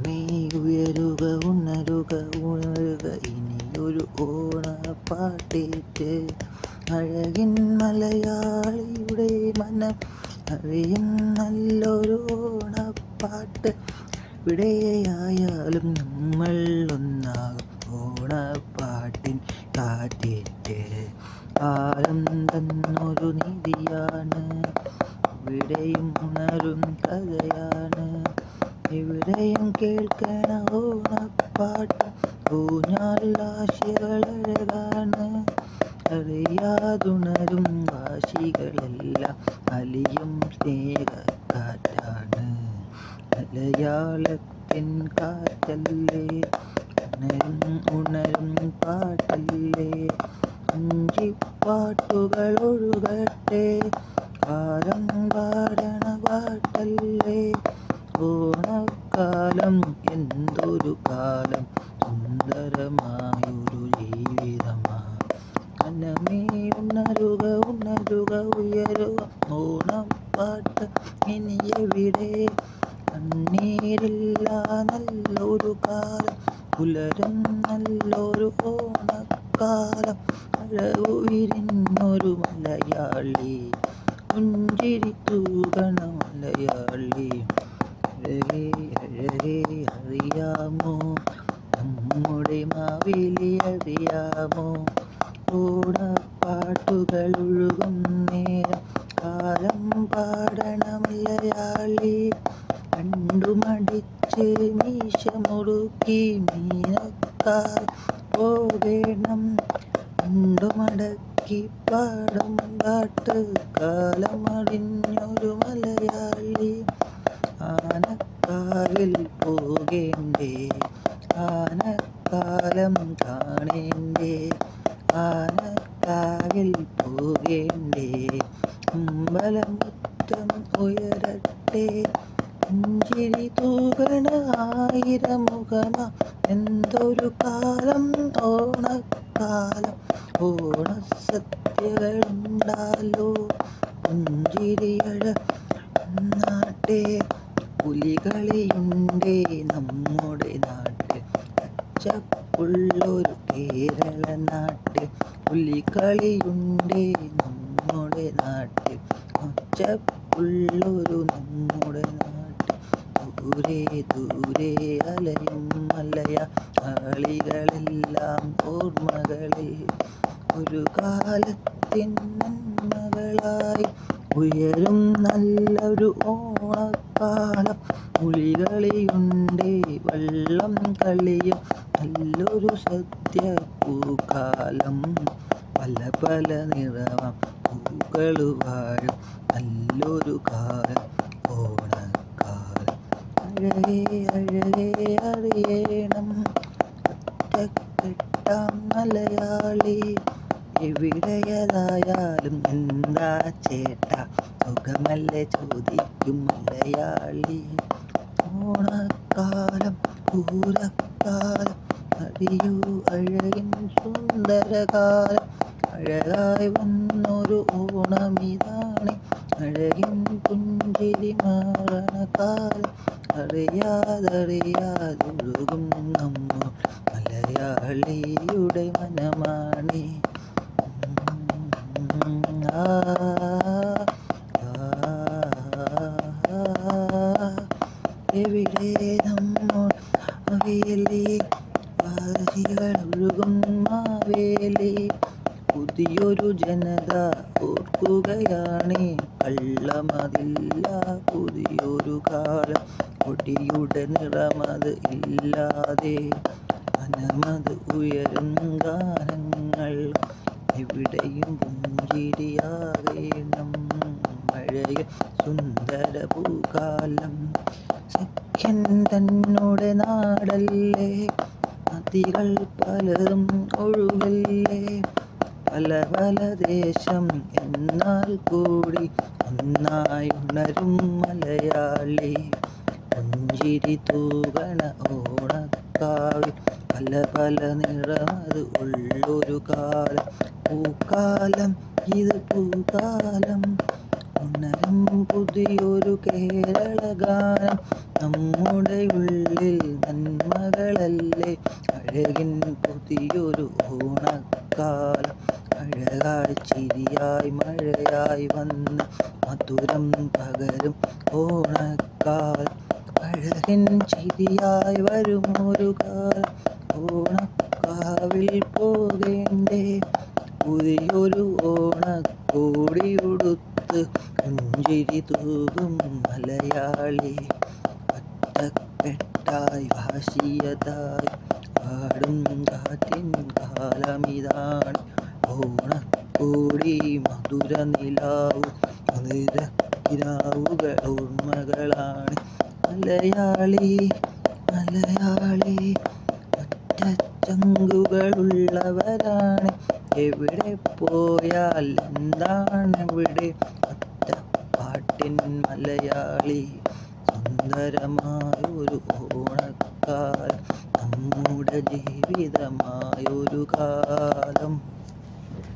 മനമേ ഉയരുക, ഉണരുക, ഉണരുക, ഇനിയൊരു ഓണപ്പാട്ടേറ്റ്. അഴകിൻ മലയാളിയുടെ മനം അറിയും നല്ലൊരു ഓണപ്പാട്ട്. എവിടെയായാലും നമ്മൾ ഒന്നാകും ഓണപ്പാട്ടിൻ കാറ്റേറ്റ്. കാലം തന്നൊരു നിധിയാണ്, ഇവിടെയും ഉണരും കഥയാണ്. എവിടെയും കേൾക്കണ ഓണപ്പാട്ട്, ഊഞ്ഞാലാശകളഴകാണ്. അറിയാതുണരും വാശികളെല്ലാം അലിയും സ്നേഹക്കാറ്റാണ്. മലയാളത്തിൻ കാറ്റല്ലേ, ഉണരും ഉണരും പാട്ടല്ലേ. ഇഞ്ചിപ്പാട്ടുകൾ ഒഴുകട്ടെ, കാലം പാടണ പാട്ടല്ലേ. ഓണക്കാലം എന്തൊരു കാലം, സുന്ദരമായൊരു ജീവിതമാ. മനമേ ഉണരുക, ഉണരുക, ഉയരുക, ഓണപ്പാട്ട് ഇനി എവിടെ. കണ്ണീരില്ല നല്ലൊരു കാലം, പുലരും നല്ലൊരു ഓണക്കാലം. അഴകു വിരിഞ്ഞൊരു മലയാളി, പുഞ്ചിരി തൂകണ മലയാളി. അഴകേ അഴകേ അറിയാമോ, നമ്മുടെ മാവേലി അറിയാമോ. ഓണപ്പാട്ടുകൾ ഒഴുകും നേരം കാലം പാടണ മലയാളി. കണ്ടുമടിച്ച് മീശ മുറുക്കി മീനക്കാൽ പോകണം. കണ്ടുമടക്കി പാടും പാട്ട് കാലമറിഞ്ഞൊരു മലയാളി. ആനക്കാവിൽ പോകേണ്ടേ, ആനക്കാലം കാണേണ്ടേ. ആനക്കാവിൽ പോകേണ്ടേ, അമ്പലമുറ്റം ഉയരട്ടെ. പുഞ്ചിരി തൂകണ ആയിരമുഖമാ, എന്തൊരു കാലം ഓണക്കാലം. ഓണസദ്യകളുണ്ടാലോ, പുഞ്ചിരിയഴ നാട്ടെ. പുലികളിയുണ്ടേ നമ്മുടെ നാട്ടിൽ, പച്ചപ്പുള്ളൊരു കേരള നാട്ടിൽ. പുലികളിയുണ്ടേ നമ്മുടെ നാട്ടിൽ, പച്ചപ്പുള്ളൊരു നമ്മുടെ നാട്ടിൽ. ദൂരെ ദൂരെ അലയും മലയാളികളെല്ലാം ഓർമ്മകളിൽ. ഒരു കാലത്തിൻ നന്മകളായി ഉയരും നല്ലൊരു ഓണക്കാലം. പുലികളിയുണ്ടേ വള്ളം കളിയും നല്ലൊരു സദ്യപ്പൂക്കാലം. പല പല നിറമാം പൂക്കളു വാഴും നല്ലൊരു കാലം ഓണക്കാലം. അഴകേ അഴകേ അറിയണം, ഒറ്റക്കെട്ടാം മലയാളി. എവിടെയതായാലും എന്താ ചേട്ടാ, സുഖമല്ലേ ചോദിക്കും മലയാളി. ഓണക്കാലം പൂരക്കാലം, അറിയൂ അഴകിൻ സുന്ദരകാലം. അഴകായി വന്നൊരു ഓണമിതാണ്, അഴകിൻ പുഞ്ചിരി മാറണ കാലം. അറിയാതൊഴുകും നമ്മ മലയാളിയുടെ മനമാണി. എവിടെ നമ്മൾ മാവേലി, വാശികൾ ഒഴുകും മാവേലി. പുതിയൊരു ജനത ഓർക്കുകയാണേ, കള്ളമതില്ല പുതിയൊരു കാലം. കൊടിയുടെ നിറമത് ഇല്ലാതെ മനമത് ഉയരും ഗാനങ്ങൾ. എവിടെയും പുഞ്ചിരിയാകേണം, മഴയിൽ സുന്ദര പൂക്കാലം. സഖ്യൻ തന്നോടെ നാടല്ലേ, നദികൾ പലതും ഒഴുകല്ലേ. പല പല ദേശം എന്നാൽ കൂടി ഒന്നായി ഉണരും മലയാളി. പുഞ്ചിരി തൂകണ ഓണക്കാവിൽ, പല പല നിറമത് ഉള്ളൊരു കാലം. പൂക്കാലം ഇത് പൂക്കാലം, ഉണരും പുതിയൊരു കേരള ഗാനം. നമ്മുടെ ഉള്ളിൽ നന്മകളല്ലേ അഴകിൻ പുതിയൊരു ഓണക്കാലം. അഴകായി ചിരിയായി മഴയായി വന്ന് മധുരം പകരും ഓണക്കാലം. അഴകിൻ ചിരിയായി വരുമൊരു കാലം. ഓണക്കാവിൽ പോകേണ്ടേ പുതിയൊരു ഓണക്കോടിയുടുത്ത് പുഞ്ചിരി തൂകും മലയാളി. ഒറ്റക്കെട്ടായി വാശിയതായി പാടും കാറ്റിൻ കാലമിതാണ്. ഓണക്കോടി മധുര നിലാവു മധുരക്കിനാവുകൾ ഓർമ്മകളാണ്. മലയാളി മലയാളി ഒറ്റച്ചങ്കുകളുള്ളവരാണ്. എവിടെ പോയാൽ എന്താണ് ഇവിടെ ഒറ്റപ്പാട്ടിൻ മലയാളി. സുന്ദരമായൊരു ഓണക്കാലം നമ്മുടെ ജീവിതമായൊരു കാലം.